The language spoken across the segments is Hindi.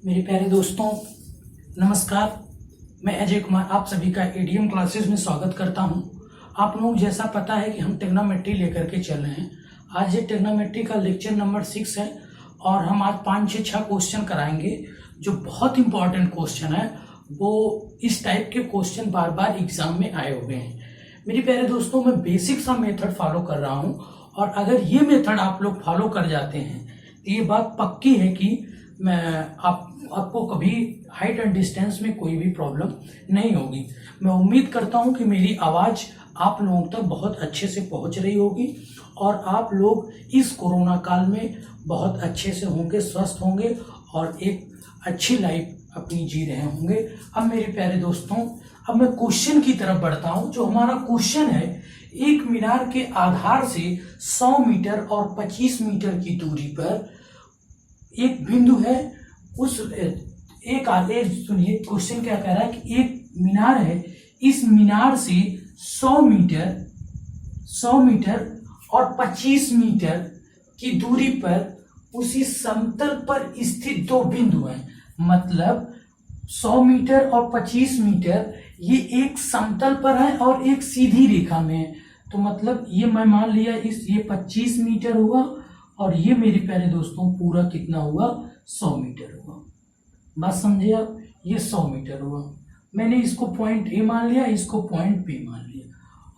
मेरे प्यारे दोस्तों, नमस्कार। मैं अजय कुमार आप सभी का एडीएम क्लासेस में स्वागत करता हूं। आप लोग जैसा पता है कि हम ट्रिग्नोमेट्री लेकर के चल रहे हैं। आज ये ट्रिग्नोमेट्री का लेक्चर नंबर 6 है और हम आज 5 से 6 क्वेश्चन कराएंगे जो बहुत इंपॉर्टेंट क्वेश्चन है। वो इस टाइप के क्वेश्चन बार बार एग्जाम में आए हुए हैं। मेरे प्यारे दोस्तों, मैं बेसिक सा मेथड फॉलो कर रहा हूँ और अगर ये मेथड आप लोग फॉलो कर जाते हैं तो ये बात पक्की है कि आपको कभी हाइट एंड डिस्टेंस में कोई भी प्रॉब्लम नहीं होगी। मैं उम्मीद करता हूं कि मेरी आवाज आप लोगों तक बहुत अच्छे से पहुंच रही होगी और आप लोग इस कोरोना काल में बहुत अच्छे से होंगे, स्वस्थ होंगे और एक अच्छी लाइफ अपनी जी रहे होंगे। अब मेरे प्यारे दोस्तों, अब मैं क्वेश्चन की तरफ बढ़ता हूं। जो हमारा क्वेश्चन है, एक मीनार के आधार से 100 मीटर और 25 मीटर की दूरी पर एक बिंदु है। उस एक आगे सुनिए, क्वेश्चन क्या कह रहा है कि एक मीनार है, इस मीनार से 100 मीटर और 25 मीटर की दूरी पर उसी समतल पर स्थित दो बिंदु हैं। मतलब 100 मीटर और 25 मीटर ये एक समतल पर है और एक सीधी रेखा में है। तो मतलब ये मैं मान लिया ये 25 मीटर हुआ और ये मेरे प्यारे दोस्तों पूरा कितना हुआ, 100 मीटर हुआ। बात समझे आप? ये 100 मीटर हुआ। मैंने इसको पॉइंट ए मान लिया, इसको पॉइंट बी मान लिया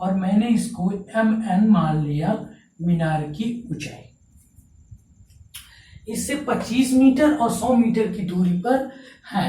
और मैंने इसको MN मान लिया, मीनार की ऊंचाई। इससे 25 मीटर और 100 मीटर की दूरी पर है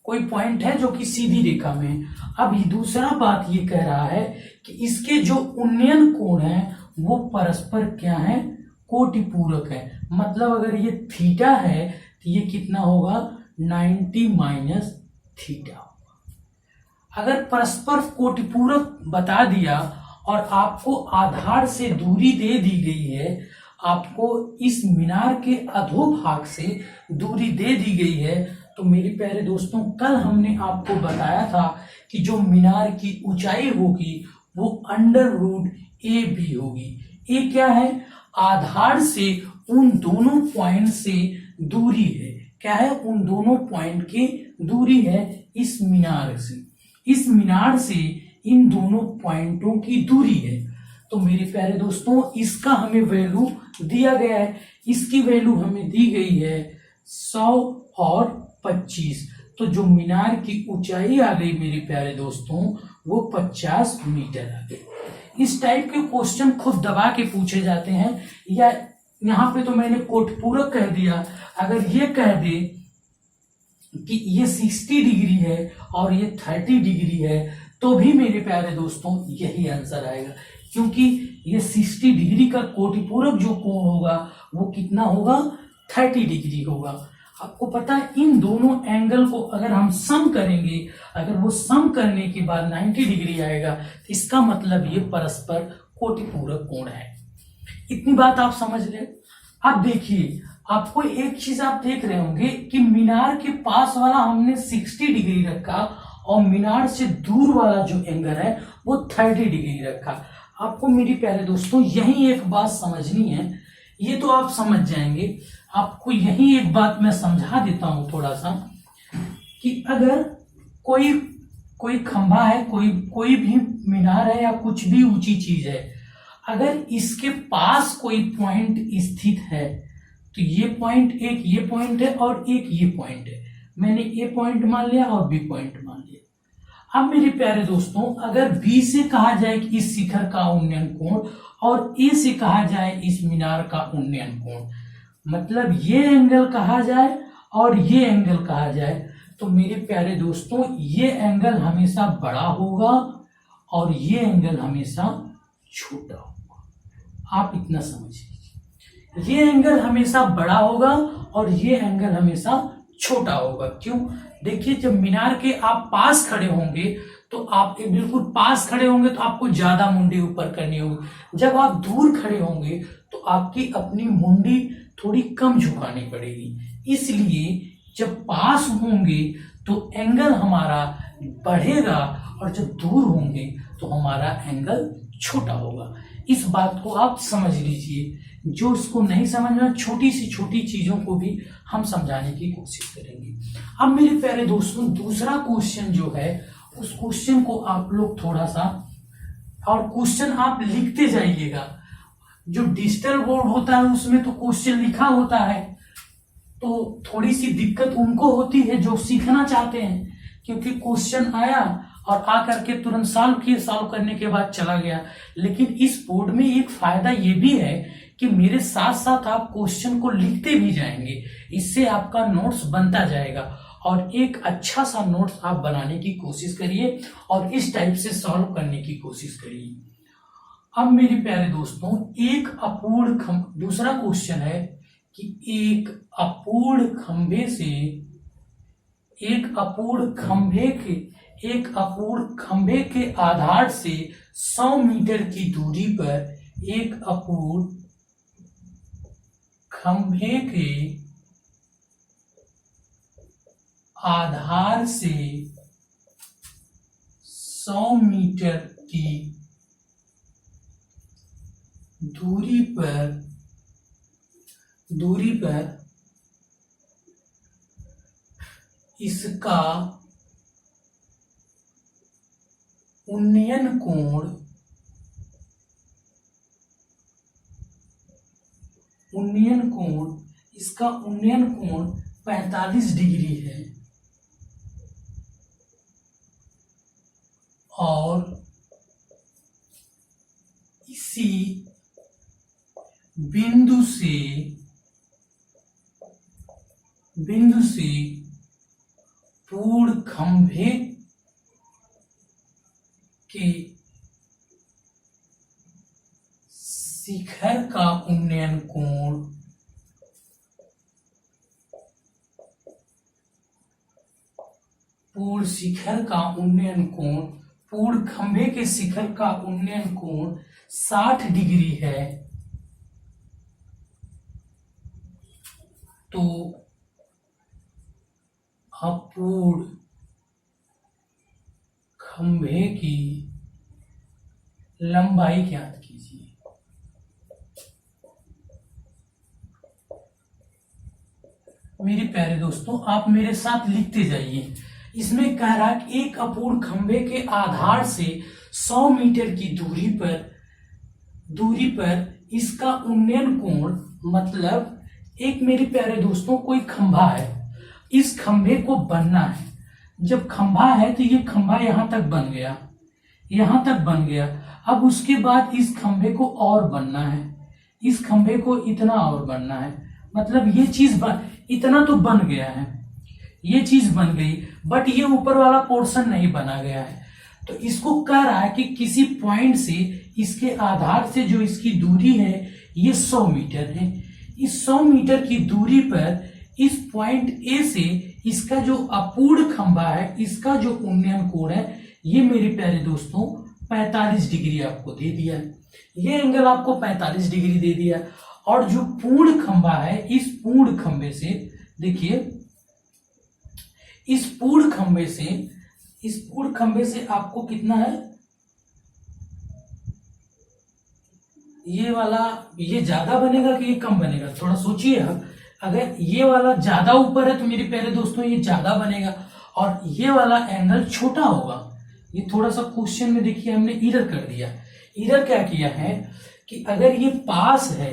कोई पॉइंट है जो कि सीधी रेखा में है। अब ये दूसरा बात ये कह रहा है कि इसके जो उन्नयन कोण है वो परस्पर क्या है, कोटिपूरक है। मतलब अगर ये थीटा है तो ये कितना होगा, 90 माइनस थीटा होगा। अगर परस्पर कोटिपूरक बता दिया और आपको आधार से दूरी दे दी गई है, आपको इस मीनार के अधोभाग से दूरी दे दी गई है, तो मेरे प्यारे दोस्तों, कल हमने आपको बताया था कि जो मीनार की ऊंचाई होगी वो √AB होगी। ये क्या है, आधार से उन दोनों पॉइंट से दूरी है। क्या है, उन दोनों पॉइंट की दूरी है इस मीनार से। इस मीनार से इन दोनों पॉइंटों की दूरी है। तो मेरे प्यारे दोस्तों, इसका हमें वैल्यू दिया गया है। इसकी वैल्यू हमें दी गई है 100 और 25। तो जो मीनार की ऊंचाई आ गई मेरे प्यारे दोस्तों, वो 50 मीटर आ गई। इस टाइप के क्वेश्चन खुद दबा के पूछे जाते हैं, या यहाँ पे तो मैंने कोटपूरक कह दिया। अगर ये कह दे कि ये 60 डिग्री है और ये 30 डिग्री है, तो भी मेरे प्यारे दोस्तों यही आंसर आएगा, क्योंकि ये 60 डिग्री का कोटिपूरक जो कोण होगा वो कितना होगा, 30 डिग्री होगा। आपको पता है, इन दोनों एंगल को अगर हम सम करेंगे, अगर वो सम करने के बाद 90 डिग्री आएगा, तो इसका मतलब ये परस्पर कोटिपूरक कोण है। इतनी बात आप समझ लें। अब देखिए, आपको एक चीज आप देख रहे होंगे कि मीनार के पास वाला हमने 60 डिग्री रखा और मीनार से दूर वाला जो एंगल है वो 30 डिग्री रखा। आपको मेरे प्यारे दोस्तों यही एक बात समझनी है, ये तो आप समझ जाएंगे। आपको यही एक बात मैं समझा देता हूं थोड़ा सा, कि अगर कोई खंभा है, कोई भी मीनार है या कुछ भी ऊंची चीज है, अगर इसके पास कोई पॉइंट स्थित है, तो ये पॉइंट, एक ये पॉइंट है और एक ये पॉइंट है। मैंने ए पॉइंट मान लिया और बी पॉइंट मान लिया। अब मेरे प्यारे दोस्तों, अगर बी से कहा जाए कि इस शिखर का उन्नयन कोण और ए से कहा जाए इस मीनार का उन्नयन कोण, मतलब ये एंगल कहा जाए और ये एंगल कहा जाए, तो मेरे प्यारे दोस्तों ये एंगल हमेशा बड़ा होगा और ये एंगल हमेशा छोटा होगा। आप इतना समझ लीजिए, ये एंगल हमेशा बड़ा होगा और ये एंगल हमेशा छोटा होगा। क्यों? देखिए, जब मीनार के आप पास खड़े होंगे तो आप बिल्कुल पास खड़े होंगे तो आपको ज्यादा मुंडी ऊपर करनी होगी। जब आप दूर खड़े होंगे तो आपकी अपनी मुंडी थोड़ी कम झुकानी पड़ेगी। इसलिए जब पास होंगे तो एंगल हमारा बढ़ेगा और जब दूर होंगे तो हमारा एंगल छोटा होगा। इस बात को आप समझ लीजिए। जो उसको नहीं समझ में, छोटी सी छोटी चीजों को भी हम समझाने की कोशिश करेंगे। अब मेरे प्यारे दोस्तों, दूसरा क्वेश्चन जो है उस क्वेश्चन को आप लोग थोड़ा सा, और क्वेश्चन आप लिखते जाइएगा। जो डिजिटल बोर्ड होता है उसमें तो क्वेश्चन लिखा होता है, तो थोड़ी सी दिक्कत उनको होती है जो सीखना चाहते हैं, क्योंकि क्वेश्चन आया और आकर के तुरंत सॉल्व किए, सॉल्व करने के बाद चला गया। लेकिन इस बोर्ड में एक फायदा ये भी है कि मेरे साथ साथ आप क्वेश्चन को लिखते भी जाएंगे, इससे आपका नोट्स बनता जाएगा और एक अच्छा सा नोट्स आप बनाने की कोशिश करिए और इस टाइप से सॉल्व करने की कोशिश करिए। अब मेरे प्यारे दोस्तों, दूसरा क्वेश्चन है कि एक अपूर्ण खंभे के आधार से 100 मीटर की दूरी पर एक अपूर्ण खंभे के आधार से 100 मीटर की दूरी पर इसका उन्नयन कोण 45 डिग्री है और इसी बिंदु से पूर्ण खंभे के शिखर का उन्नयन कोण पूर्ण खंभे के शिखर का उन्नयन कोण 60 डिग्री है। तो अपूर्ण खंभे की लंबाई ज्ञात कीजिए। मेरे प्यारे दोस्तों, आप मेरे साथ लिखते जाइए। इसमें कह रहा कि एक अपूर्ण खंभे के आधार से 100 मीटर की दूरी पर इसका उन्नयन कोण, मतलब एक मेरे प्यारे दोस्तों कोई खंभा है, इस खंभे को बनना है। जब खंभा है तो ये खंभा यहां तक बन गया, अब उसके बाद इस खंभे को और बनना है, इस खंभे को इतना और बनना है, मतलब ये चीज इतना तो बन गया है, ये चीज बन गई, बट ये ऊपर वाला पोर्शन नहीं बना गया है। तो इसको कह रहा है कि किसी पॉइंट से इसके आधार से जो इसकी दूरी है ये 100 मीटर है। इस 100 मीटर की दूरी पर इस पॉइंट ए से इसका जो अपूर्ण खंभा है, इसका जो उन्नयन कोण है, ये मेरे प्यारे दोस्तों 45 डिग्री आपको दे दिया। ये एंगल आपको 45 डिग्री दे दिया। और जो पूर्ण खंभा है, इस पूर्ण खंभे से देखिए, इस पूर्ण खंभे से आपको कितना है, ये ज्यादा बनेगा कि ये कम बनेगा, थोड़ा सोचिए आप। अगर ये वाला ज्यादा ऊपर है तो मेरे प्यारे दोस्तों ये ज्यादा बनेगा, और ये वाला एंगल छोटा होगा। ये थोड़ा सा क्वेश्चन में देखिए हमने इरर कर दिया। इरर क्या किया है कि अगर ये पास है,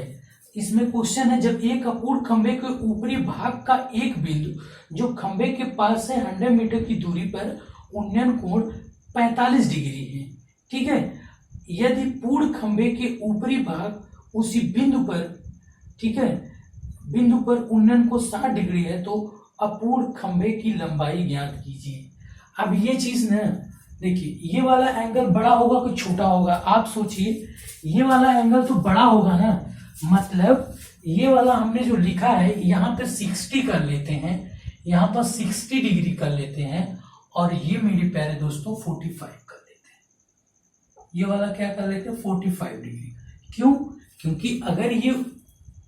इसमें क्वेश्चन है जब एक अपूर्ण खंभे के ऊपरी भाग का एक बिंदु जो खंभे के पास से 100 मीटर की दूरी पर उन्नयन कोण 45 डिग्री है, ठीक है। यदि पूर्ण खंभे के ऊपरी भाग उसी बिंदु पर, ठीक है, बिंदु पर उन्नयन को 60 डिग्री है, तो अपूर्ण खंभे की लंबाई ज्ञात कीजिए। अब ये चीज ना देखिए, ये वाला एंगल बड़ा होगा कि छोटा होगा, आप सोचिए। ये वाला एंगल तो बड़ा होगा ना, मतलब ये वाला हमने जो लिखा है यहाँ पर 60 कर लेते हैं, यहाँ पर 60 डिग्री कर लेते हैं, और ये मेरे प्यारे दोस्तों 45 कर लेते हैं। ये वाला क्या कर लेते हैं, 45 डिग्री। क्यों? क्योंकि अगर ये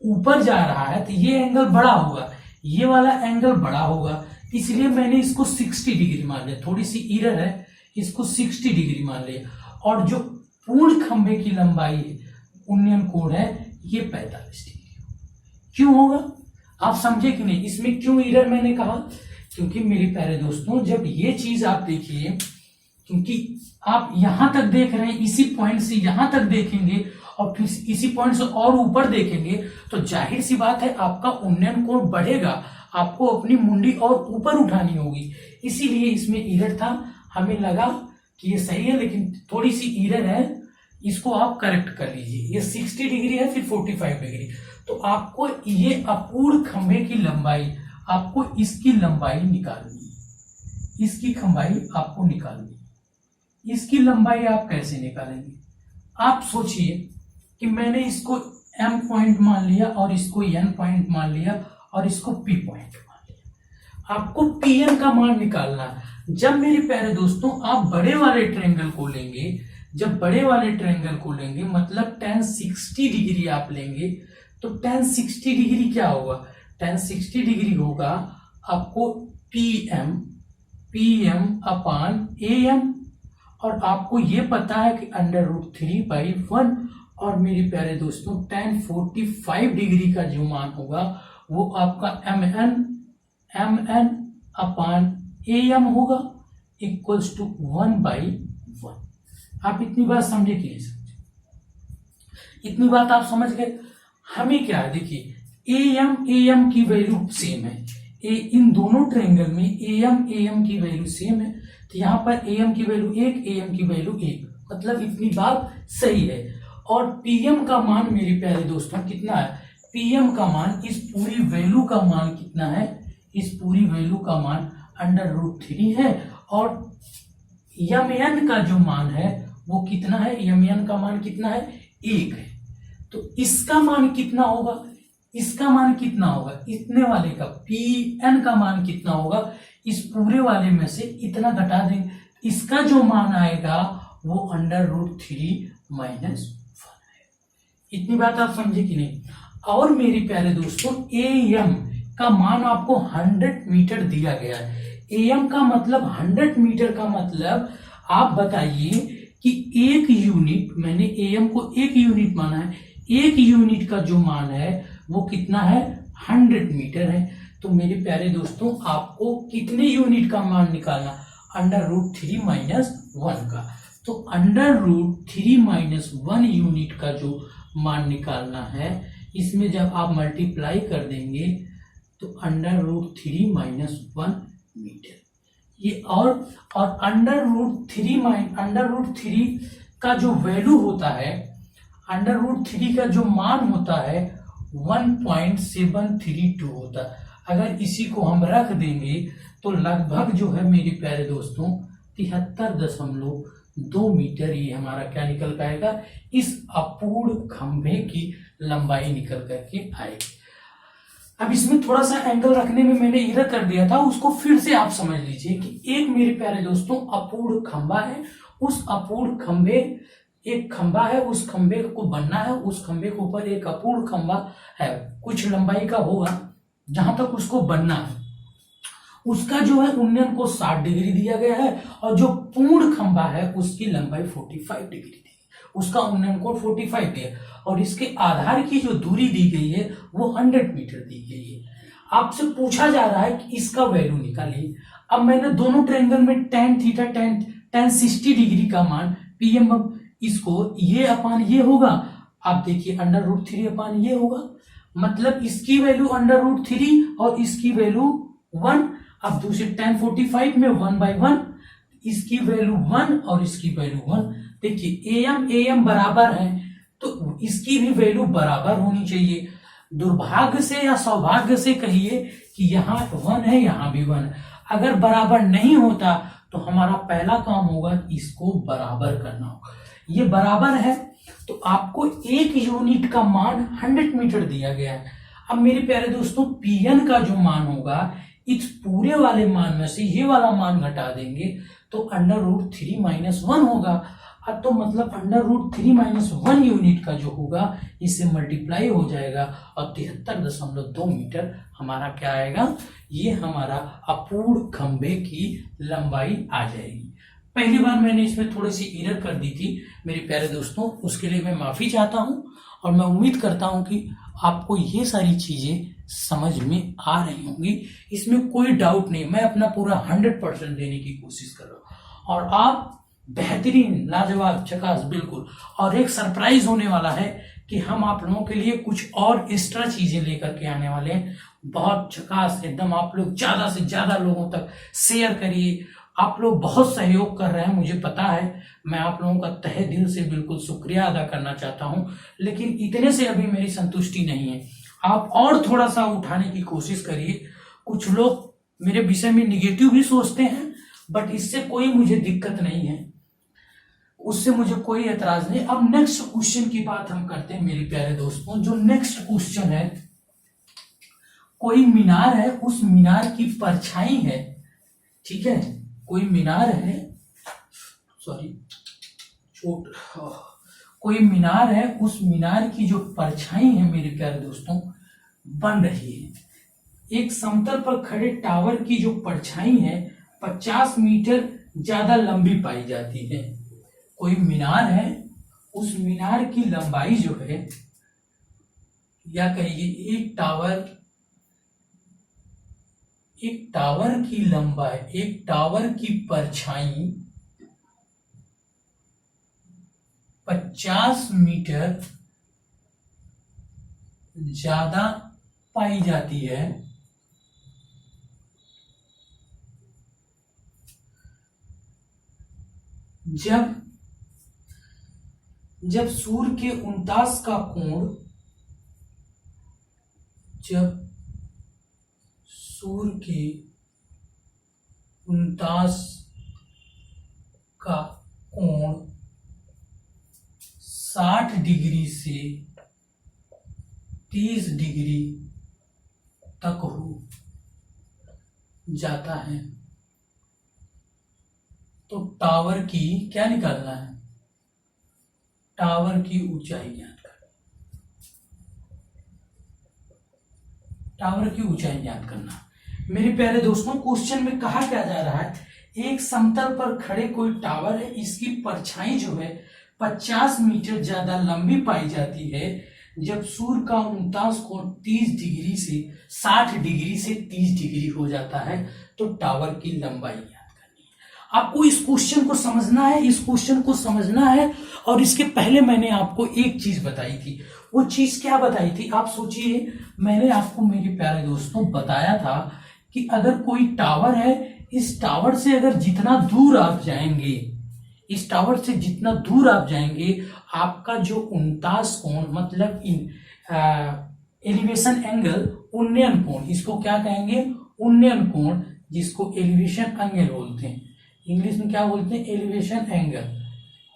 ऊपर जा रहा है तो ये एंगल बड़ा होगा, ये वाला एंगल बड़ा होगा, इसलिए मैंने इसको 60 डिग्री मान लिया। थोड़ी सी इरर है, इसको 60 डिग्री मान लिया। और जो पूर्ण खंभे की लंबाई है, उन्नयन कोण है, ये 45 डिग्री। क्यों होगा आप समझे कि नहीं? इसमें क्यों एरर मैंने कहा? क्योंकि मेरे प्यारे दोस्तों जब ये चीज आप देखिए, क्योंकि आप यहां तक देख रहे हैं, इसी पॉइंट से यहां तक देखेंगे और फिर इसी पॉइंट से और ऊपर देखेंगे, तो जाहिर सी बात है आपका उन्नयन कोण बढ़ेगा, आपको अपनी मुंडी और ऊपर उठानी होगी। इसीलिए इसमें एरर था। हमें लगा कि ये सही है, लेकिन थोड़ी सी एरर है, इसको आप करेक्ट कर लीजिए। ये 60 डिग्री है, फिर 45 डिग्री। तो आपको ये अपूर्ण खंभे की लंबाई, आपको इसकी लंबाई निकालनी है। इसकी लंबाई आपको निकालनी है। इसकी लंबाई आप कैसे निकालेंगे? आप सोचिए कि मैंने इसको M पॉइंट मान लिया और इसको N पॉइंट मान लिया और इसको P पॉइंट मान लिया। आपको PN का मान निकालना है। जब मेरे प्यारे दोस्तों आप बड़े वाले ट्रायंगल को लेंगे, जब बड़े वाले ट्रायंगल को लेंगे मतलब tan 60 डिग्री आप लेंगे, तो tan 60 डिग्री क्या होगा? tan 60 डिग्री होगा आपको PM अपान AM, और आपको ये पता है कि √3/1, और मेरे प्यारे दोस्तों tan 45 डिग्री का जो मान होगा वो आपका MN अपान AM होगा इक्वल्स टू 1/1। आप इतनी बात समझे कि नहीं समझे? इतनी बात आप समझ गए। हमें क्या है, देखिए AM की वैल्यू सेम है, इन दोनों ट्रायंगल में AM की वैल्यू सेम है, तो यहाँ पर AM की वैल्यू 1, AM की वैल्यू 1, मतलब इतनी बात सही है। और PM का मान मेरे प्यारे दोस्तों कितना है? PM का मान, इस पूरी वैल्यू का मान कितना है? इस पूरी वैल्यू का मान √3 है, और MN का जो मान है वो कितना है? MN का मान कितना है? 1 है। तो इसका मान कितना होगा? इसका मान कितना होगा? इतने वाले का PN का मान कितना होगा? इस पूरे वाले में से इतना घटा देंगे, इसका जो मान आएगा वो √3 - 1 है। इतनी बात आप समझे कि नहीं? और मेरे प्यारे दोस्तों AM का मान आपको 100 मीटर दिया गया है। AM का मतलब 100 मीटर का मतलब आप बताइए कि 1 यूनिट, मैंने AM को 1 यूनिट माना है, 1 यूनिट का जो मान है वो कितना है? 100 मीटर है। तो मेरे प्यारे दोस्तों आपको कितने यूनिट का मान निकालना? √3 - 1 का। तो √3 - 1 यूनिट का जो मान निकालना है, इसमें जब आप मल्टीप्लाई कर देंगे तो √3 - 1 मीटर, ये और √3 का जो वैल्यू होता है, √3 का जो मान होता है 1.732 होता है। अगर इसी को हम रख देंगे तो लगभग जो है मेरे प्यारे दोस्तों 73.2 मीटर ये हमारा क्या निकल पाएगा? इस अपूर्ण खंभे की लंबाई निकल करके आएगी। अब इसमें थोड़ा सा एंगल रखने में मैंने इधर कर दिया था, उसको फिर से आप समझ लीजिए कि एक मेरे प्यारे दोस्तों अपूर्ण खंभा है, उस अपूर्ण खंभे, एक खंभा है, उस खंभे को बनना है, उस खंभे के ऊपर एक अपूर्ण खंभा है, कुछ लंबाई का होगा, जहां तक उसको बनना है उसका जो है उन्नयन को 60 डिग्री दिया गया है, और जो पूर्ण खंभा है उसकी लंबाई 45 डिग्री दी, उसका उन्नयन कोण 45 दिया, और इसके आधार की जो दूरी दी गई है वो 100 मीटर दी गई है। आपसे पूछा जा रहा है कि इसका वैल्यू निकालिए। अब मैंने दोनों ट्रायंगल में tan 60 डिग्री का मान PM, इसको ये अपान ये होगा, आप देखिए √3 अपान ये होगा, मतलब इसकी वैल्यू √3 और इसकी वैल्यू 1। अब दूसरे tan 45 में 1/1, इसकी वैल्यू 1 और इसकी वैल्यू 1। देखिए AM बराबर है तो इसकी भी वैल्यू बराबर होनी चाहिए। दुर्भाग्य से या सौभाग्य से कहिए कि यहाँ 1 है, यहाँ भी 1 है। अगर बराबर नहीं होता तो हमारा पहला काम होगा इसको बराबर करना होगा। ये बराबर है तो आपको 1 यूनिट का मान 100 मीटर दिया गया है। अब मेरे प्यारे दोस्तों PN का जो मान होगा, इस पूरे वाले मान में से ये वाला मान घटा देंगे तो √3 - 1 होगा। अब तो मतलब √3 - 1 यूनिट का जो होगा इससे मल्टीप्लाई हो जाएगा और 73.2 मीटर हमारा क्या आएगा? ये हमारा अपूर्ण खंभे की लंबाई आ जाएगी। पहली बार मैंने इसमें थोड़ी सी एरर कर दी थी मेरे प्यारे दोस्तों, उसके लिए मैं माफी चाहता हूं। और मैं उम्मीद करता हूं कि आपको ये सारी चीजें समझ में आ रही होंगी, इसमें कोई डाउट नहीं। मैं अपना पूरा 100% देने की कोशिश कर रहा हूं और आप बेहतरीन, लाजवाब, झकास, बिल्कुल। और एक सरप्राइज होने वाला है कि हम आप लोगों के लिए कुछ और एक्स्ट्रा चीजें लेकर के आने वाले हैं, बहुत झकास एकदम। आप लोग ज्यादा से ज्यादा लोगों तक शेयर करिए। आप लोग बहुत सहयोग कर रहे हैं, मुझे पता है। मैं आप लोगों का तहे दिल से बिल्कुल शुक्रिया अदा करना चाहता हूं, लेकिन इतने से अभी मेरी संतुष्टि नहीं है। आप और थोड़ा सा उठाने की कोशिश करिए। कुछ लोग मेरे विषय में निगेटिव भी सोचते हैं, बट इससे कोई मुझे दिक्कत नहीं है, उससे मुझे कोई एतराज नहीं। अब नेक्स्ट क्वेश्चन की बात हम करते हैं मेरे प्यारे दोस्तों। जो नेक्स्ट क्वेश्चन है, कोई मीनार है, उस मीनार की परछाई है, ठीक है, कोई मीनार है, सॉरी चोट, कोई मीनार है, उस मीनार की जो परछाई है मेरे प्यारे दोस्तों बन रही है। एक समतल पर खड़े टावर की जो परछाई है 50 मीटर ज्यादा लंबी पाई जाती है। कोई मीनार है, उस मीनार की लंबाई जो है, या कहिए एक टावर की लंबाई, एक टावर की परछाई 50 मीटर ज्यादा पाई जाती है जब सूर्य के 49 का कोण, जब सूर्य के 49 का कोण 60 डिग्री से 30 डिग्री तक हो जाता है, तो टावर की क्या निकालना है, टावर की ऊंचाई ज्ञात करना, टावर की ऊंचाई ज्ञात करना। मेरे प्यारे दोस्तों, क्वेश्चन में कहा क्या जा रहा है, एक समतल पर खड़े कोई टावर है, इसकी परछाई जो है 50 मीटर ज्यादा लंबी पाई जाती है जब सूर्य का 49 कोण 30 डिग्री से 60 डिग्री से 30 डिग्री हो जाता है, तो टावर की लंबाई ज्ञात करनी है। आपको इस क्वेश्चन को समझना है, इस क्वेश्चन को समझना है। और इसके पहले मैंने आपको एक चीज बताई थी, वो चीज क्या बताई थी आप सोचिए। मैंने आपको मेरे प्यारे दोस्तों बताया था कि अगर कोई टावर है, इस टावर से अगर जितना दूर आप जाएंगे, इस टावर से जितना दूर आप जाएंगे, आपका जो 49 कोण मतलब एलिवेशन एंगल, उन्नयन कोण, इसको क्या कहेंगे, उन्नयन कोण, जिसको एलिवेशन एंगल बोलते हैं, इंग्लिश में क्या बोलते हैं, एलिवेशन एंगल।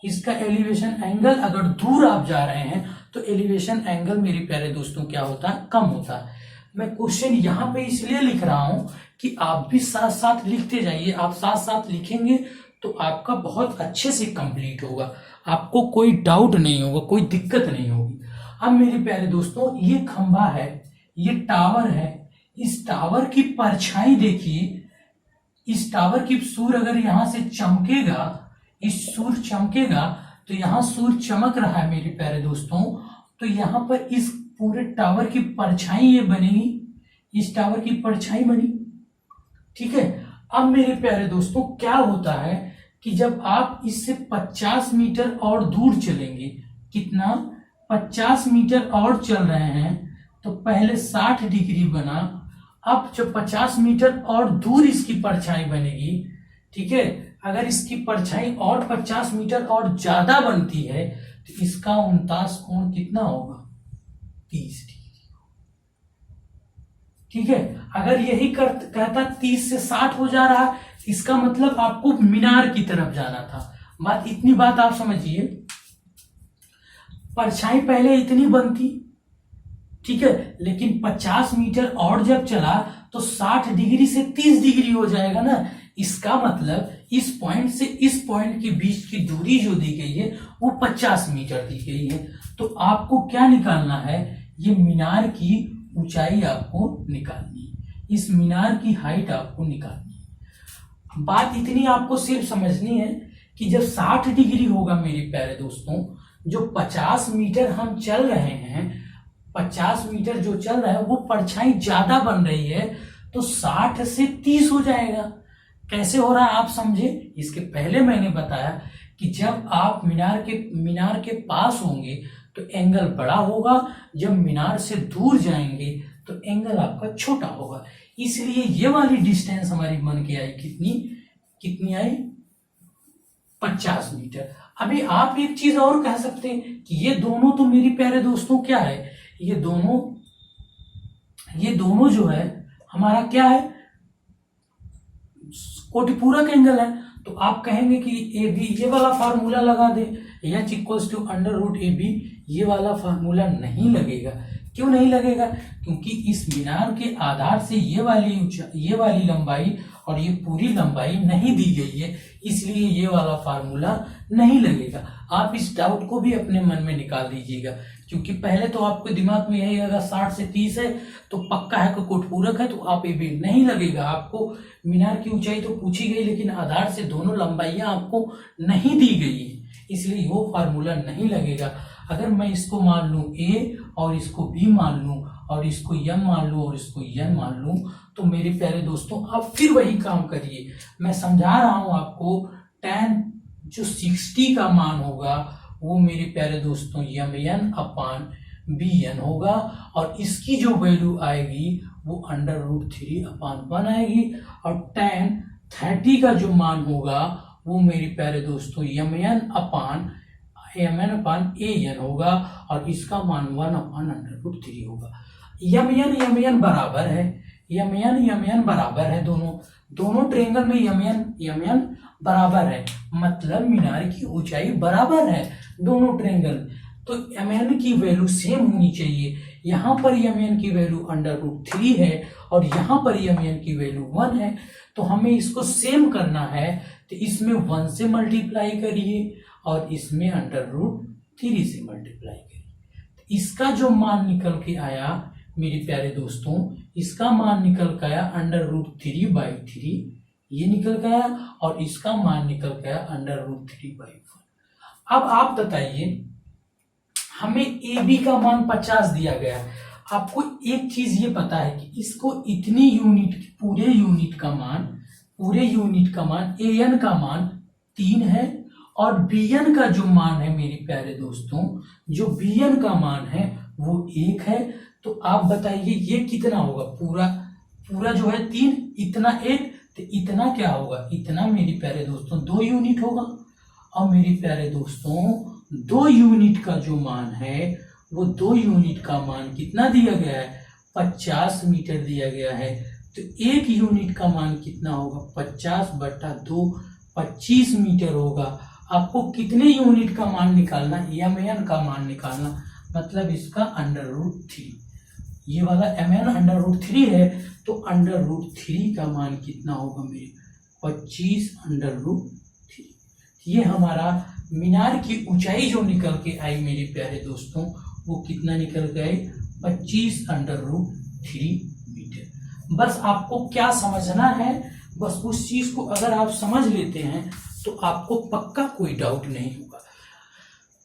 इसका एलिवेशन एंगल अगर दूर आप जा रहे हैं तो एलिवेशन एंगल मेरे प्यारे दोस्तों क्या होता है, कम होता है। मैं क्वेश्चन यहां पे इसलिए लिख रहा हूं कि आप भी साथ साथ लिखते जाइए। आप साथ साथ लिखेंगे तो आपका बहुत अच्छे से कंप्लीट होगा, आपको कोई डाउट नहीं होगा, कोई दिक्कत नहीं होगी। अब मेरे प्यारे दोस्तों, ये खंभा है, ये टावर है, इस टावर की परछाई देखिए, इस टावर की सूर्य अगर यहां से चमकेगा, इस सूर्य चमकेगा, तो यहां सूर्य चमक रहा है मेरे प्यारे दोस्तों, तो यहां पर इस पूरे टावर की परछाई ये बनेगी, इस टावर की परछाई बनी, ठीक है। अब मेरे प्यारे दोस्तों क्या होता है कि जब आप इससे 50 मीटर और दूर चलेंगे, कितना, 50 मीटर और चल रहे हैं, तो पहले 60 डिग्री बना, अब जब 50 मीटर और दूर इसकी परछाई बनेगी, ठीक है, अगर इसकी परछाई और 50 मीटर और ज्यादा बनती है तो इसका 49 कोण कितना होगा, 30 डिग्री, ठीक है। अगर यही कहता 30 से 60 हो जा रहा, इसका मतलब आपको मीनार की तरफ जाना था। बात इतनी बात आप समझिए, परछाई पहले इतनी बनती, ठीक है, लेकिन 50 मीटर और जब चला तो 60 डिग्री से 30 डिग्री हो जाएगा ना। इसका मतलब इस पॉइंट से इस पॉइंट के बीच की दूरी जो दी गई है वो 50 मीटर दी गई है। तो आपको क्या निकालना है, ये मीनार की ऊंचाई आपको निकालनी है, इस मीनार की हाइट आपको निकालनी है। बात इतनी आपको सिर्फ समझनी है कि जब 60 डिग्री होगा मेरे प्यारे दोस्तों, जो 50 मीटर हम चल रहे हैं, 50 मीटर जो चल रहा है वो परछाई ज्यादा बन रही है, तो 60 से 30 हो जाएगा। कैसे हो रहा है आप समझे। इसके पहले मैंने बताया कि जब आप मीनार के पास होंगे तो एंगल बड़ा होगा, जब मीनार से दूर जाएंगे तो एंगल आपका छोटा होगा। इसलिए ये वाली डिस्टेंस हमारी बन के आई कितनी आई 50 मीटर। अभी आप एक चीज और कह सकते हैं कि ये दोनों तो मेरे प्यारे दोस्तों क्या है, ये दोनों जो है हमारा क्या है, कोटिपूरक एंगल है। तो आप कहेंगे कि ए बी, ये वाला फार्मूला लगा दे, H equals to under root A B. ये वाला फार्मूला नहीं लगेगा। क्यों नहीं लगेगा, क्योंकि इस मीनार के आधार से ये वाली लंबाई और ये पूरी लंबाई नहीं दी गई है, इसलिए ये वाला फार्मूला नहीं लगेगा। आप इस डाउट को भी अपने मन में निकाल दीजिएगा, क्योंकि पहले तो आपके दिमाग में यही आएगा 60 से 30 है तो पक्का है कि कोटपूरक है, तो आप ये भी नहीं लगेगा। आपको मीनार की ऊंचाई तो पूछी गई, लेकिन आधार से दोनों लंबाइयां आपको नहीं दी गई है, इसलिए वो फार्मूला नहीं लगेगा। अगर मैं इसको मान लूं ए और इसको बी मान लूं और इसको एम मान लूं और इसको एन मान लूं, तो मेरे प्यारे दोस्तों आप फिर वही काम करिए। मैं समझा रहा हूं आपको, tan जो 60 का मान होगा वो मेरे प्यारे दोस्तों एम एन अपान बी एन होगा, और इसकी जो वैल्यू आएगी वो अंडर रूट 3 अपान 1 आएगी, और tan 30 का जो मान होगा वो मेरे प्यारे दोस्तों M N upon A N होगा, और इसका मान 1 अपान अंडर रूट 3 होगा। एम एन बराबर है, एम एन बराबर है, दोनों ट्रायंगल में एम एन बराबर है, मतलब मीनार की ऊंचाई बराबर है दोनों ट्रायंगल। तो एम एन की वैल्यू सेम होनी चाहिए। यहाँ पर एम एन की वैल्यू अंडर रूट 3 है और यहाँ पर एम एन की वैल्यू 1 है, तो हमें इसको सेम करना है, तो इसमें 1 से मल्टीप्लाई करिए और इसमें अंडर रूट 3 से मल्टीप्लाई करिए। इसका जो मान निकल के आया मेरे प्यारे दोस्तों, इसका मान निकल के आया अंडर रूट 3/3, ये निकल गया, और इसका मान निकल गया अंडर रूट 3/4। अब आप बताइए, हमें ए बी का मान 50 दिया गया। आपको एक चीज ये पता है कि इसको इतनी यूनिट, पूरे यूनिट का मान ए एन का मान 3 है, और बी एन का जो मान है मेरे प्यारे दोस्तों, जो बी एन का मान है वो 1 है। तो आप बताइए ये कितना होगा, पूरा जो है 3, इतना 1, तो इतना क्या होगा, इतना मेरे प्यारे दोस्तों 2 यूनिट होगा। और मेरे प्यारे दोस्तों 2 यूनिट का जो मान है वो 2 यूनिट का मान कितना दिया गया है, 50 मीटर दिया गया है। तो 1 यूनिट का मान कितना होगा, 50/2, 25 मीटर होगा। आपको कितने यूनिट का मान निकालना, एम एन का मान निकालना, मतलब इसका अंडर रूट 3। ये वाला एम एन अंडर रूट 3 है, तो अंडर रूट 3 का मान कितना होगा मेरे, 25 अंडर रूट 3। ये हमारा मीनार की ऊंचाई जो निकल के आई मेरे प्यारे दोस्तों, वो कितना निकल के आई, 25 अंडर रूट 3 मीटर। बस आपको क्या समझना है, बस उस चीज को अगर आप समझ लेते हैं तो आपको पक्का कोई डाउट नहीं होगा।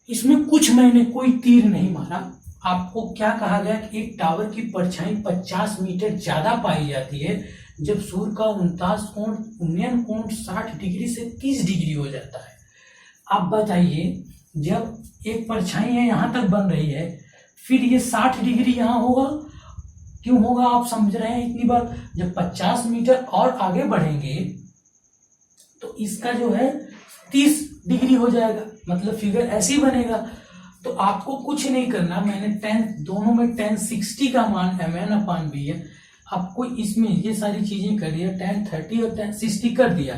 इसमें कुछ मैंने कोई तीर नहीं मारा। आपको क्या कहा गया कि एक टावर की परछाई 50 मीटर ज्यादा पाई जाती है जब सूर्य का उन्नयन कोण 60 डिग्री से 30 डिग्री हो जाता है। आप बताइए, जब एक परछाई है यहां तक बन रही है, फिर ये 60 डिग्री यहां होगा, क्यों होगा आप समझ रहे हैं इतनी बात। जब 50 मीटर और आगे बढ़ेंगे तो इसका जो है 30 डिग्री हो जाएगा, मतलब फिगर ऐसे ही बनेगा। तो आपको कुछ नहीं करना, मैंने दोनों में tan 60 का मान एम एन अपान बी है, आपको इसमें ये सारी चीजें कर दिया, tan 30 और tan 60 कर दिया।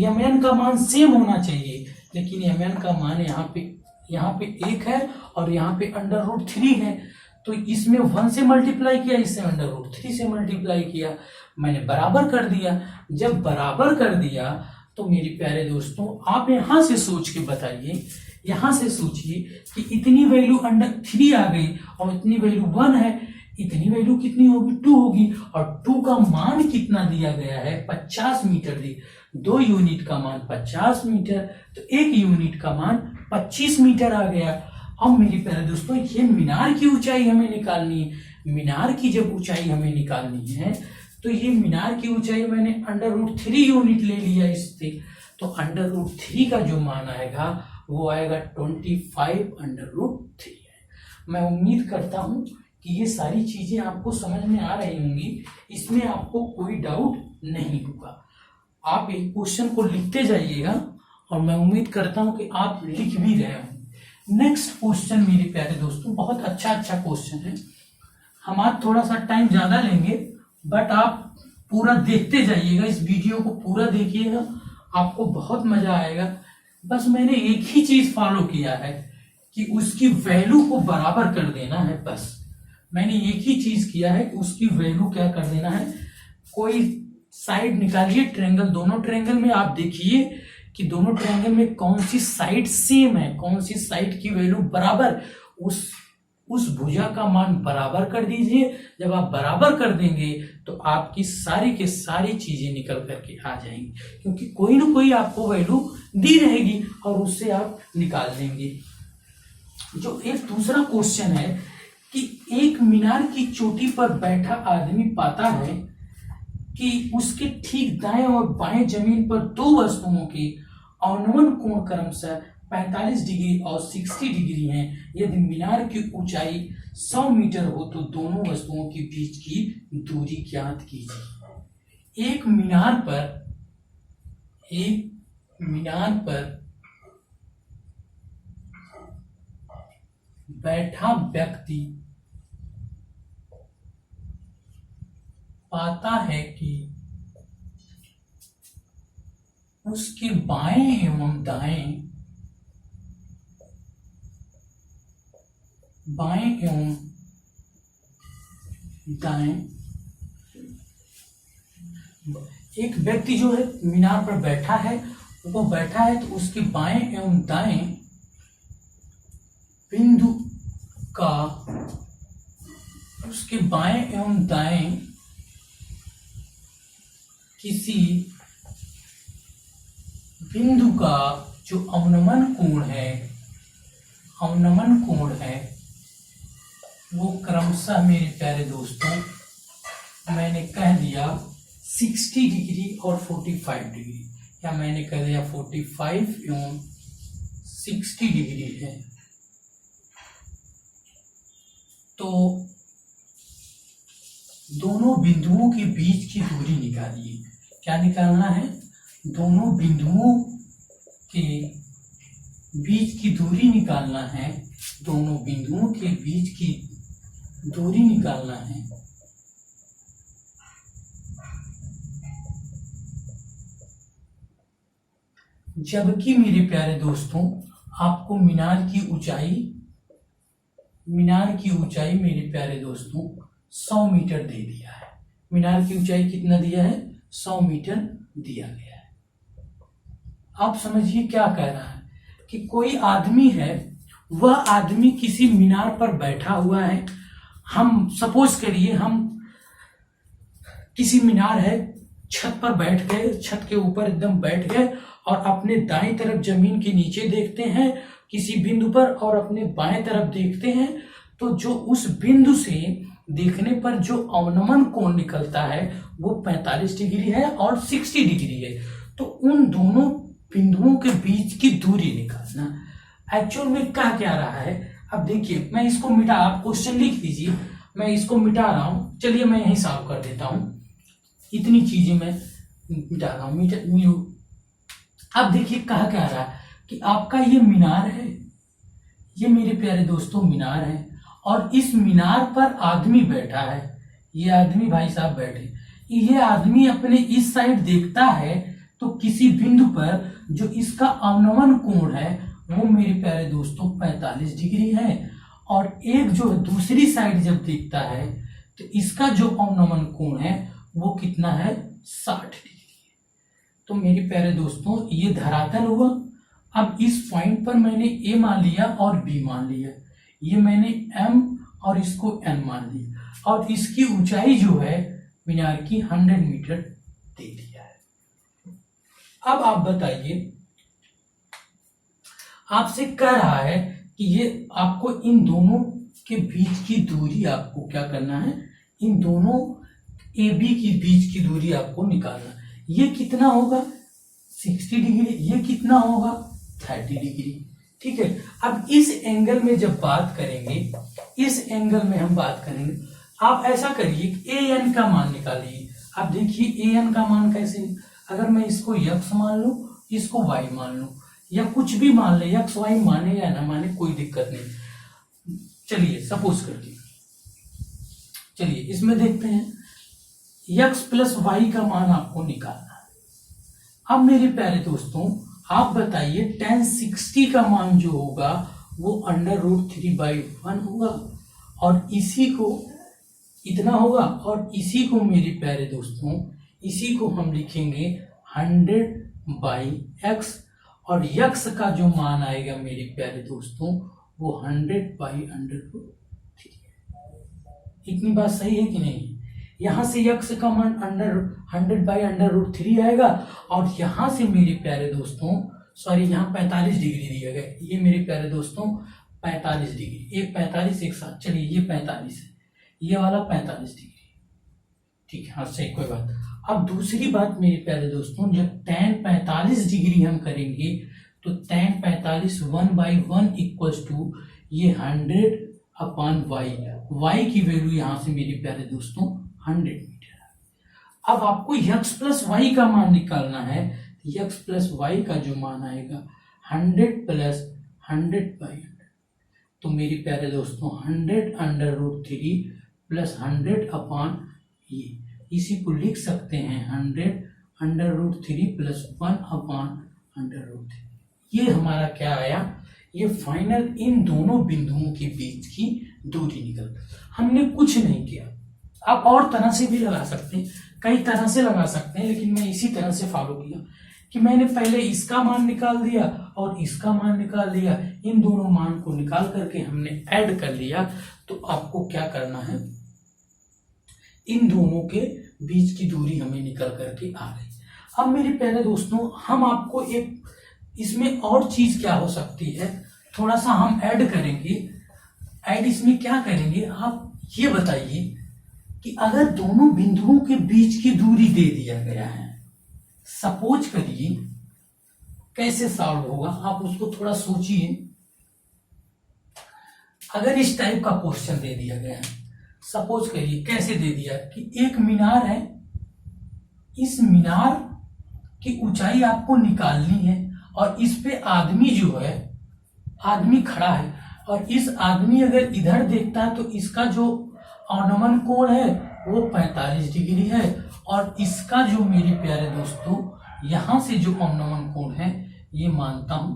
एम एन का मान सेम होना चाहिए, लेकिन एम एन का मान यहाँ पे 1 है और यहाँ पे अंडर रूट 3 है, तो इसमें 1 से मल्टीप्लाई किया, इससे अंडर रूट 3 से मल्टीप्लाई किया, मैंने बराबर कर दिया। जब बराबर कर दिया तो मेरे प्यारे दोस्तों आप यहां से सोच के बताइए, यहां से सोचिए कि इतनी वैल्यू अंडर 3 आ गई और इतनी वैल्यू 1 है, इतनी वैल्यू कितनी होगी, 2 होगी, और 2 का मान कितना दिया गया है, 50 मीटर दी। 2 यूनिट का मान 50 मीटर, तो 1 यूनिट का मान 25 मीटर आ गया। अब मेरे प्यारे दोस्तों ये मीनार की ऊंचाई हमें निकालनी है। मीनार की जब ऊंचाई हमें निकालनी है तो ये मीनार की ऊंचाई मैंने √3 यूनिट ले लिया इससे, तो √3 का जो मान आएगा वो आएगा 25√3 है। मैं उम्मीद करता हूं कि ये सारी चीजें आपको समझ में आ रही होंगी, इसमें आपको कोई डाउट नहीं होगा। आप एक क्वेश्चन को लिखते जाइएगा और मैं उम्मीद करता हूं कि आप लिख भी रहे हों। नेक्स्ट क्वेश्चन मेरे प्यारे दोस्तों, बहुत अच्छा क्वेश्चन है। हम आज थोड़ा सा टाइम ज्यादा लेंगे, बट आप पूरा देखते जाइएगा, इस वीडियो को पूरा देखिएगा, आपको बहुत मजा आएगा। बस मैंने एक ही चीज फॉलो किया है कि उसकी वैल्यू को बराबर कर देना है। बस मैंने एक ही चीज किया है कि उसकी वैल्यू क्या कर देना है। कोई साइड निकालिए ट्रायंगल, दोनों ट्रायंगल में आप देखिए कि दोनों ट्रायंगल में कौन सी साइड सेम है, कौन सी साइड की वैल्यू बराबर, उस भुजा का मान बराबर कर दीजिए। जब आप बराबर कर देंगे तो आपकी सारी की सारी चीजें निकल करके आ जाएंगी, क्योंकि कोई ना कोई आपको वैल्यू दी रहेगी और उससे आप निकाल देंगे। जो एक दूसरा क्वेश्चन है कि एक मीनार की चोटी पर बैठा आदमी पाता है कि उसके ठीक दाएं और बाएं जमीन पर दो वस्तुओं के अवनमन कोण क्रमशः 45 डिग्री और 60 डिग्री हैं। यदि मीनार की ऊंचाई 100 मीटर हो तो दोनों वस्तुओं के बीच की दूरी ज्ञात कीजिए। एक मीनार पर बैठा व्यक्ति पाता है कि उसके बाएं एवं दाएं एक व्यक्ति जो है मीनार पर बैठा है, वो बैठा है तो उसके बाएं एवं दाएं बिंदु का, उसके बाएं एवं दाएं किसी बिंदु का जो अवनमन कोण है वो क्रमशः मेरे प्यारे दोस्तों मैंने कह दिया 60 डिग्री और 45 डिग्री, या मैंने कह दिया 45 एवं 60 डिग्री है। तो दोनों बिंदुओं के बीच की दूरी निकालिए। क्या निकालना है? दोनों बिंदुओं के बीच की दूरी निकालना है। दोनों बिंदुओं के बीच की दूरी निकालना है। जबकि मेरे प्यारे दोस्तों आपको मीनार की ऊंचाई मेरे प्यारे दोस्तों 100 मीटर दे दिया है। मीनार की ऊंचाई कितना दिया है? 100 मीटर दिया गया है। आप समझिए क्या कह रहा है कि कोई आदमी है, वह आदमी किसी मीनार पर बैठा हुआ है। हम सपोज करिए हम किसी मीनार है, छत पर बैठ गए, छत के ऊपर एकदम बैठ गए और अपने दाएं तरफ जमीन के नीचे देखते हैं किसी बिंदु पर और अपने बाएं तरफ देखते हैं, तो जो उस बिंदु से देखने पर जो अवनमन कोण निकलता है वो 45 डिग्री है और 60 डिग्री है। तो उन दोनों बिंदुओं के बीच की दूरी निकालना। एक्चुअल में क्या रहा है, अब देखिए मैं इसको मिटा, आप क्वेश्चन लिख दीजिए, मैं इसको मिटा रहा हूं। चलिए मैं यही सॉल्व कर देता हूं, इतनी चीजें मैं मिटा रहा हूं। अब देखिए क्या रहा है कि आपका ये मीनार है, ये मेरे प्यारे दोस्तों मीनार है और इस मीनार पर आदमी बैठा है। ये आदमी भाई साहब बैठे, ये आदमी अपने इस साइड देखता है तो किसी बिंदु पर जो इसका अवनमन कोण है वो मेरे प्यारे दोस्तों 45 डिग्री है, और एक जो दूसरी साइड जब देखता है तो इसका जो अवनमन कोण है वो कितना है? 60 डिग्री। तो मेरे प्यारे दोस्तों ये धरातल हुआ। अब इस पॉइंट पर मैंने ए मान लिया और बी मान लिया, ये मैंने एम और इसको एन मान लिया, और इसकी ऊंचाई जो है मीनार की 100 मीटर दे दिया है। अब आप बताइए, आपसे कह रहा है कि ये आपको इन दोनों के बीच की दूरी आपको क्या करना है, इन दोनों AB की बीच की दूरी आपको निकालना है। ये कितना होगा 60 डिग्री, ये कितना होगा 30 डिग्री। ठीक है, अब इस एंगल में जब बात करेंगे, इस एंगल में हम बात करेंगे, आप ऐसा करिए AN का मान निकालिए। अब देखिए AN का मान कैसे, अगर मैं इसको x मान लूं, इसको y मान लूं, या कुछ भी मान ले, x y माने या ना माने कोई दिक्कत नहीं। चलिए सपोज करके, चलिए इसमें देखते हैं x प्लस वाई का मान आपको निकालना है। अब मेरे प्यारे दोस्तों आप बताइए tan 60 का मान जो होगा वो √3/1 होगा, और इसी को इतना होगा, और इसी को मेरे प्यारे दोस्तों, इसी को हम लिखेंगे 100/x, और x का जो मान आएगा मेरे प्यारे दोस्तों वो 100/√3। इतनी बात सही है कि नहीं? यहां से x का मान 100/√3 आएगा, और यहां से मेरे प्यारे दोस्तों, सॉरी यहाँ 45 डिग्री दिया गया, ये मेरे प्यारे दोस्तों 45 डिग्री, एक 45 एक साथ, चलिए ये 45 है, ये वाला 45 डिग्री। ठीक है, हाँ सही, कोई बात। अब दूसरी बात मेरे प्यारे दोस्तों, जब tan 45 डिग्री हम करेंगे तो tan 45 1/1 इक्वल्स टू ये 100/y, y की वैल्यू यहां से मेरे प्यारे दोस्तों 100 मीटर है। अब आपको x प्लस वाई का मान निकालना है, x प्लस वाई का जो मान आएगा 100 प्लस 100/100, तो मेरे प्यारे दोस्तों 100√3 प्लस 100 ये, इसी को लिख सकते हैं 100√3 प्लस 1/√3। ये हमारा क्या आया, ये फाइनल इन दोनों बिंदुओं के बीच की दूरी निकल। हमने कुछ नहीं किया, आप और तरह से भी लगा सकते हैं, कई तरह से लगा सकते हैं, लेकिन मैं इसी तरह से फॉलो किया कि मैंने पहले इसका मान निकाल दिया और इसका मान निकाल दिया, इन दोनों मान को निकाल करके हमने ऐड कर लिया। तो आपको क्या करना है, इन दोनों के बीच की दूरी हमें निकल करके आ गई। अब मेरे प्यारे दोस्तों हम आपको एक इसमें और चीज क्या हो सकती है, थोड़ा सा हम ऐड करेंगे। ऐड इसमें क्या करेंगे, आप ये बताइए कि अगर दोनों बिंदुओं के बीच की दूरी दे दिया गया है, सपोज करिए, कैसे सॉल्व होगा आप उसको थोड़ा सोचिए। अगर इस टाइप का क्वेश्चन दे दिया गया है, सपोज करिए कैसे दे दिया कि एक मीनार है, इस मीनार की ऊंचाई आपको निकालनी है, और इस पे आदमी जो है, आदमी खड़ा है, और इस आदमी अगर इधर देखता है तो इसका जो अवनमन कोण है वो 45 डिग्री है, और इसका जो मेरे प्यारे दोस्तों यहां से जो अवनमन कोण है ये मानता हूं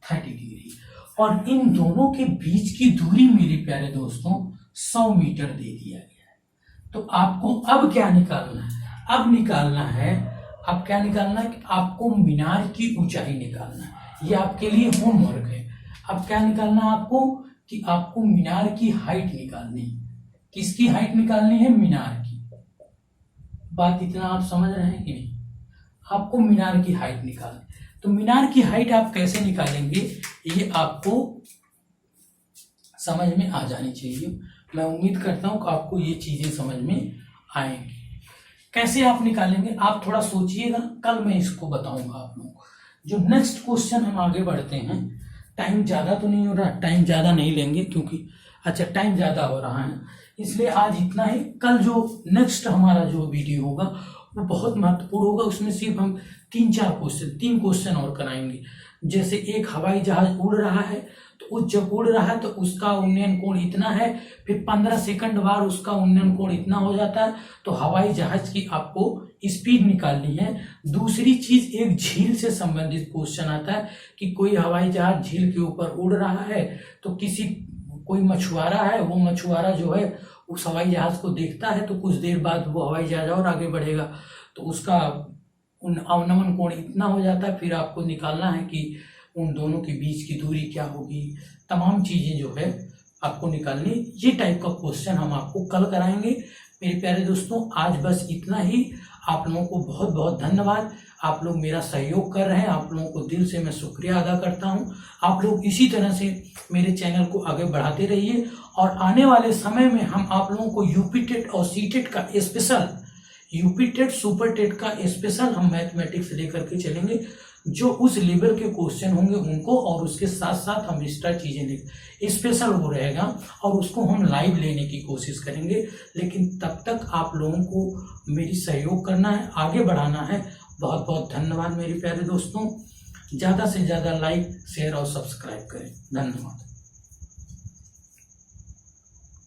30 डिग्री, और इन दोनों के बीच की दूरी मेरे प्यारे दोस्तों 100 मीटर दे दिया गया है। तो आपको अब क्या निकालना है, अब निकालना है, अब क्या निकालना है कि आपको मीनार की ऊंचाई निकालना है। ये आपके लिए होमवर्क है। अब क्या निकालना है आपको कि आपको मीनार की हाइट निकालनी है। किसकी हाइट निकालनी है, मीनार की। बात इतना आप समझ रहे हैं कि नहीं? आपको मीनार की हाइट निकालनी, तो मीनार की हाइट आप कैसे निकालेंगे ये आपको समझ में आ जानी चाहिए। मैं उम्मीद करता हूं कि आपको ये चीजें समझ में आएंगी। कैसे आप निकालेंगे आप थोड़ा सोचिएगा, कल मैं इसको बताऊंगा आप लोगों को। जो नेक्स्ट क्वेश्चन हम आगे बढ़ते हैं, टाइम ज्यादा तो नहीं हो रहा, टाइम ज्यादा नहीं लेंगे क्योंकि अच्छा टाइम ज्यादा हो रहा है, इसलिए आज इतना ही। कल जो नेक्स्ट हमारा जो वीडियो होगा वो बहुत महत्वपूर्ण होगा, उसमें सिर्फ हम 3 क्वेश्चन और कराएंगे। जैसे एक हवाई जहाज उड़ रहा है, तो जब उड़ रहा है तो उसका उन्नयन कोण इतना है, फिर 15 सेकंड बाद उसका उन्नयन कोण इतना हो जाता है, तो हवाई जहाज की आपको स्पीड निकालनी है। दूसरी चीज, एक झील से संबंधित क्वेश्चन आता है कि कोई हवाई जहाज झील के ऊपर उड़ रहा है, तो कोई मछुआरा है, वो मछुआरा जो है उस हवाई जहाज को देखता है, तो कुछ देर बाद वो हवाई जहाज और आगे बढ़ेगा, तो उसका अवनमन कोण इतना हो जाता है। फिर आपको निकालना है कि उन दोनों के बीच की दूरी क्या होगी, तमाम चीजें जो है आपको निकालनी। ये टाइप का क्वेश्चन हम आपको कल कराएंगे। मेरे प्यारे दोस्तों आज बस इतना ही। आप लोगों को बहुत बहुत धन्यवाद। आप लोग मेरा सहयोग कर रहे हैं, आप लोगों को दिल से मैं शुक्रिया अदा करता हूं। आप लोग इसी तरह से मेरे चैनल को आगे बढ़ाते रहिए और आने वाले समय में हम आप लोगों को यूपी टेट और सी टेट का special, UP TET super TET का स्पेशल हम मैथमेटिक्स लेकर के चलेंगे। जो उस लेवल के क्वेश्चन होंगे उनको, और उसके साथ साथ हम एक्स्ट्रा चीजें लिख स्पेशल वो रहेगा और उसको हम लाइव लेने की कोशिश करेंगे। लेकिन तब तक आप लोगों को मेरी सहयोग करना है, आगे बढ़ाना है। बहुत बहुत धन्यवाद मेरे प्यारे दोस्तों। ज़्यादा से ज़्यादा लाइक, शेयर और सब्सक्राइब करें। धन्यवाद।